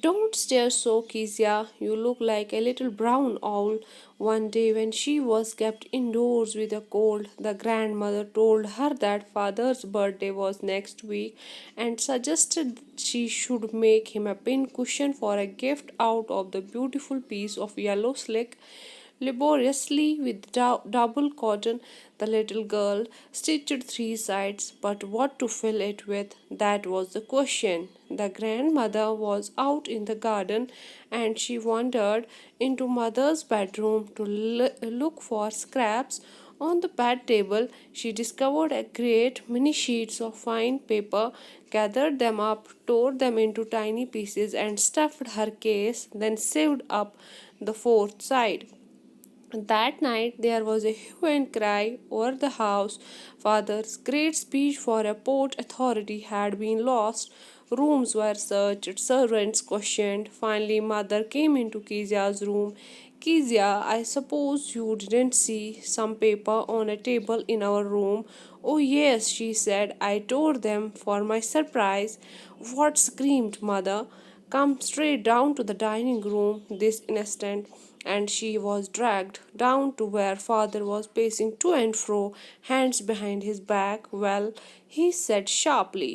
Don't stare so, Kezia. You look like a little brown owl. One day, when she was kept indoors with a cold, the grandmother told her that father's birthday was next week and suggested she should make him a pin cushion for a gift out of the beautiful piece of yellow silk. Laboriously, with double cotton, the little girl stitched three sides, but what to fill it with, that was the question. The grandmother was out in the garden, and she wandered into mother's bedroom to look for scraps. On the bed table, she discovered a great many sheets of fine paper, gathered them up, tore them into tiny pieces, and stuffed her case, then sewed up the fourth side. That night there was a hue and cry over the house. Father's great speech for a port authority had been lost. Rooms were searched, servants questioned. Finally, mother came into Kizia's room. Kizia, I suppose you didn't see some paper on a table in our room. Oh, yes, she said. I tore them for my surprise. What? Screamed mother. Come straight down to the dining room this instant. And she was dragged down to where father was pacing to and fro, hands behind his back. Well, he said sharply.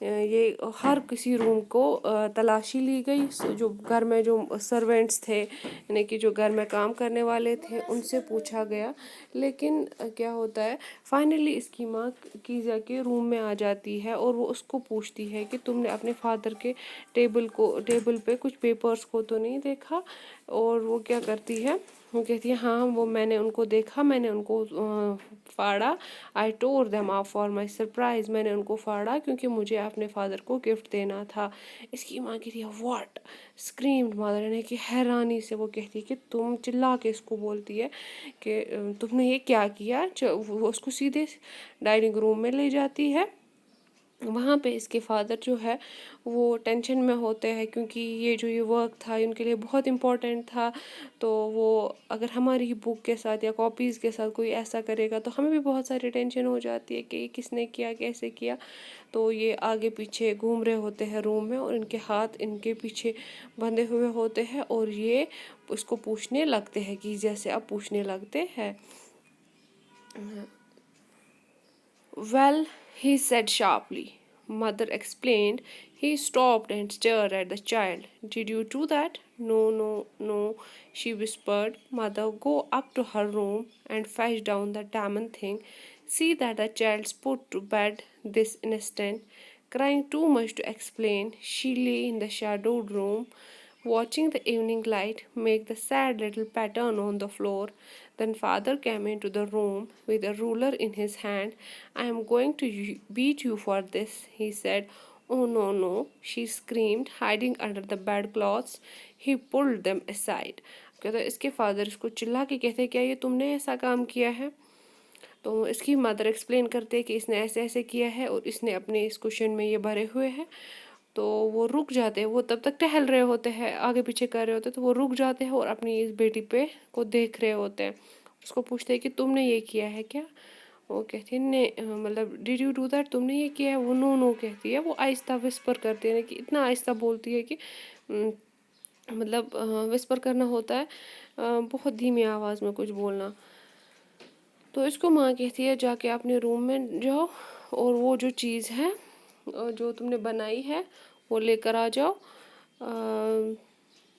یہ ہر کسی روم کو تلاشی لی گئی، جو گھر میں جو سرونٹس تھے یعنی کہ جو گھر میں کام کرنے والے تھے ان سے پوچھا گیا، لیکن کیا ہوتا ہے فائنلی اس کی ماں کیزا کے روم میں آ جاتی ہے اور وہ اس کو پوچھتی ہے کہ تم نے اپنے فادر کے ٹیبل پہ کچھ پیپرز کو تو نہیں دیکھا، اور وہ کیا کرتی ہے، وہ کہتی ہے ہاں وہ میں نے ان کو دیکھا، میں نے ان کو پھاڑا، I tore them up for my surprise، میں نے ان کو پھاڑا کیونکہ مجھے اپنے فادر کو گفٹ دینا تھا۔ اس کی ماں کہتی ہے واٹ، اسکریمڈ مدر، یعنی کہ حیرانی سے وہ کہتی ہے کہ تم، چلا کے اس کو بولتی ہے کہ تم نے یہ کیا کیا، وہ اس کو سیدھے ڈائننگ روم میں لے جاتی ہے۔ وہاں پہ اس کے فادر جو ہے وہ ٹینشن میں ہوتے ہیں کیونکہ یہ ورک تھا ان کے لیے بہت امپورٹنٹ تھا، تو وہ اگر ہماری بک کے ساتھ یا کاپیز کے ساتھ کوئی ایسا کرے گا تو ہمیں بھی بہت ساری ٹینشن ہو جاتی ہے کہ یہ کس نے کیا، کیسے کیا۔ تو یہ آگے پیچھے گھوم رہے ہوتے ہیں روم میں اور ان کے ہاتھ ان کے پیچھے بندھے ہوئے ہوتے ہیں، اور یہ اس کو پوچھنے لگتے ہیں کہ جیسے اب پوچھنے لگتے ہیں۔ Well, he said sharply. Mother explained. He stopped and stared at the child. Did you do that? No, no, no, she whispered. Mother, go up to her room and fetch down the damn thing. See that the child's put to bed this instant. Crying too much to explain, she lay in the shadowed room, watching the evening light make the sad little pattern on the floor. Then father came into the room with a ruler in his hand. I am going to beat you for this, he said. Oh no, no, she screamed, hiding under the bedclothes. He pulled them aside. کہتے اس کے father اس کو چلا کے کہتے کیا یہ تم نے ایسا کام کیا ہے؟ تو اس کی مدر ایکسپلین کرتے کہ اس نے ایسے ایسے کیا ہے اور اس نے اپنے اس کوشن میں یہ بھرے ہوئے ہیں۔ تو وہ رک جاتے ہیں، وہ تب تک ٹہل رہے ہوتے ہیں، آگے پیچھے کر رہے ہوتے ہیں، تو وہ رک جاتے ہیں اور اپنی اس بیٹی پہ کو دیکھ رہے ہوتے ہیں۔ اس کو پوچھتے ہیں کہ تم نے یہ کیا ہے کیا؟ وہ کہتی ہے مطلب ڈیڈ یو ڈو دیٹ، تم نے یہ کیا ہے؟ وہ نو نو کہتی ہے، وہ آہستہ وسپر کرتی ہے کہ اتنا آہستہ بولتی ہے کہ مطلب وسپر کرنا ہوتا ہے بہت دھیمی آواز میں کچھ بولنا۔ تو اس کو ماں کہتی ہے جا کے اپنے روم میں جاؤ اور وہ جو چیز ہے جو تم نے بنائی ہے وہ لے کر آ جاؤ،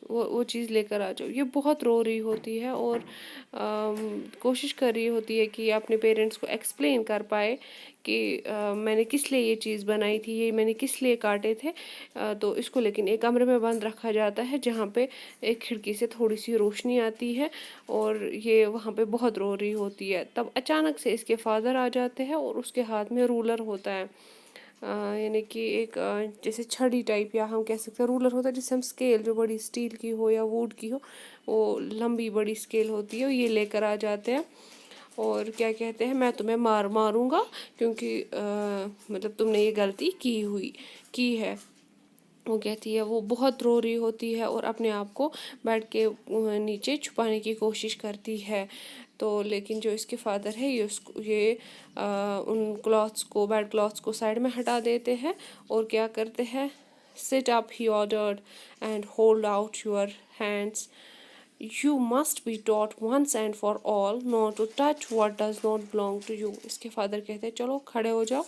وہ چیز لے کر آ جاؤ۔ یہ بہت رو رہی ہوتی ہے اور کوشش کر رہی ہوتی ہے کہ اپنے پیرنٹس کو ایکسپلین کر پائے کہ میں نے کس لیے یہ چیز بنائی تھی، یہ میں نے کس لیے کاٹے تھے۔ تو اس کو لیکن ایک کمرے میں بند رکھا جاتا ہے جہاں پہ ایک کھڑکی سے تھوڑی سی روشنی آتی ہے، اور یہ وہاں پہ بہت رو رہی ہوتی ہے۔ تب اچانک سے اس کے فادر آ جاتے ہیں اور اس کے ہاتھ میں رولر ہوتا ہے، یعنی کہ ایک جیسے چھڑی ٹائپ یا ہم کہہ سکتے ہیں رولر ہوتا ہے جسے ہم اسکیل جو بڑی اسٹیل کی ہو یا ووڈ کی ہو، وہ لمبی بڑی اسکیل ہوتی ہے، یہ لے کر آ جاتے ہیں اور کیا کہتے ہیں میں تمہیں ماروں گا کیونکہ مطلب تم نے یہ غلطی کی ہے۔ وہ کہتی ہے، وہ بہت رو رہی ہوتی ہے اور اپنے آپ کو بیڈ کے نیچے چھپانے کی کوشش کرتی ہے۔ تو لیکن جو اس کے فادر ہے یہ ان کلاتھس کو، بیڈ کلاتھس کو سائڈ میں ہٹا دیتے ہیں اور کیا کرتے ہیں، sit up he ordered and hold out your hands. You must be taught once and for all not to touch what does not belong to you. اس کے فادر کہتے ہیں چلو کھڑے ہو جاؤ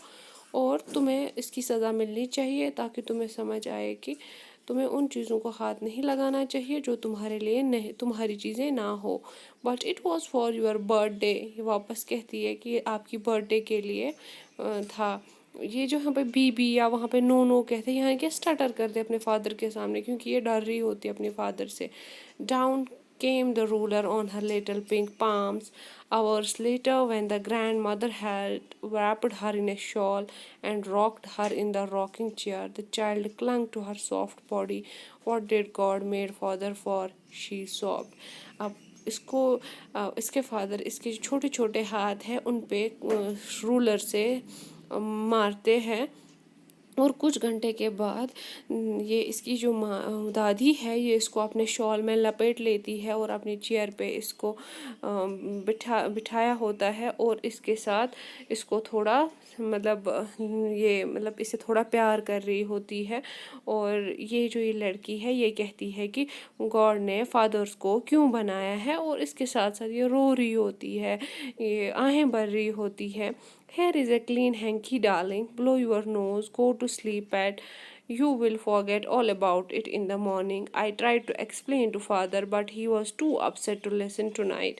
اور تمہیں اس کی سزا ملنی چاہیے تاکہ تمہیں سمجھ آئے کہ تمہیں ان چیزوں کو ہاتھ نہیں لگانا چاہیے جو تمہارے لیے نہیں، تمہاری چیزیں نہ ہو۔ But it was for your birthday, یہ واپس کہتی ہے کہ یہ آپ کی برتھ ڈے کے لیے تھا۔ یہ جو یہاں پہ بی یا وہاں پہ نو نو کہتے ہیں، یہاں کہ اسٹٹر کرتے اپنے فادر کے سامنے کیونکہ یہ ڈر رہی ہوتی ہے اپنے فادر سے۔ Down came the ruler on her little pink palms. Hours later, when the grandmother had wrapped her in a shawl and rocked her in the rocking chair, the child clung to her soft body. What did God made father for? She sobbed. اب اس کے father اس کے چھوٹے چھوٹے ہاتھ ہیں ان پہ roller سے مارتے ہیں، اور کچھ گھنٹے کے بعد یہ اس کی جو دادی ہے یہ اس کو اپنے شال میں لپیٹ لیتی ہے اور اپنی چیئر پہ اس کو بٹھایا ہوتا ہے اور اس کے ساتھ اس کو تھوڑا مطلب اسے تھوڑا پیار کر رہی ہوتی ہے، اور یہ جو یہ لڑکی ہے یہ کہتی ہے کہ گاڈ نے فادرز کو کیوں بنایا ہے، اور اس کے ساتھ ساتھ یہ رو رہی ہوتی ہے، یہ آہیں بھر رہی ہوتی ہے۔ Here is a clean hanky, darling. Blow your nose, go to sleep, Pat. You will forget all about it in the morning. I tried to explain to father, but he was too upset to listen tonight.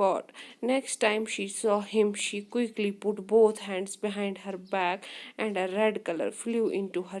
forgot. Next time she saw him, she quickly put both hands behind her back and a red color flew into her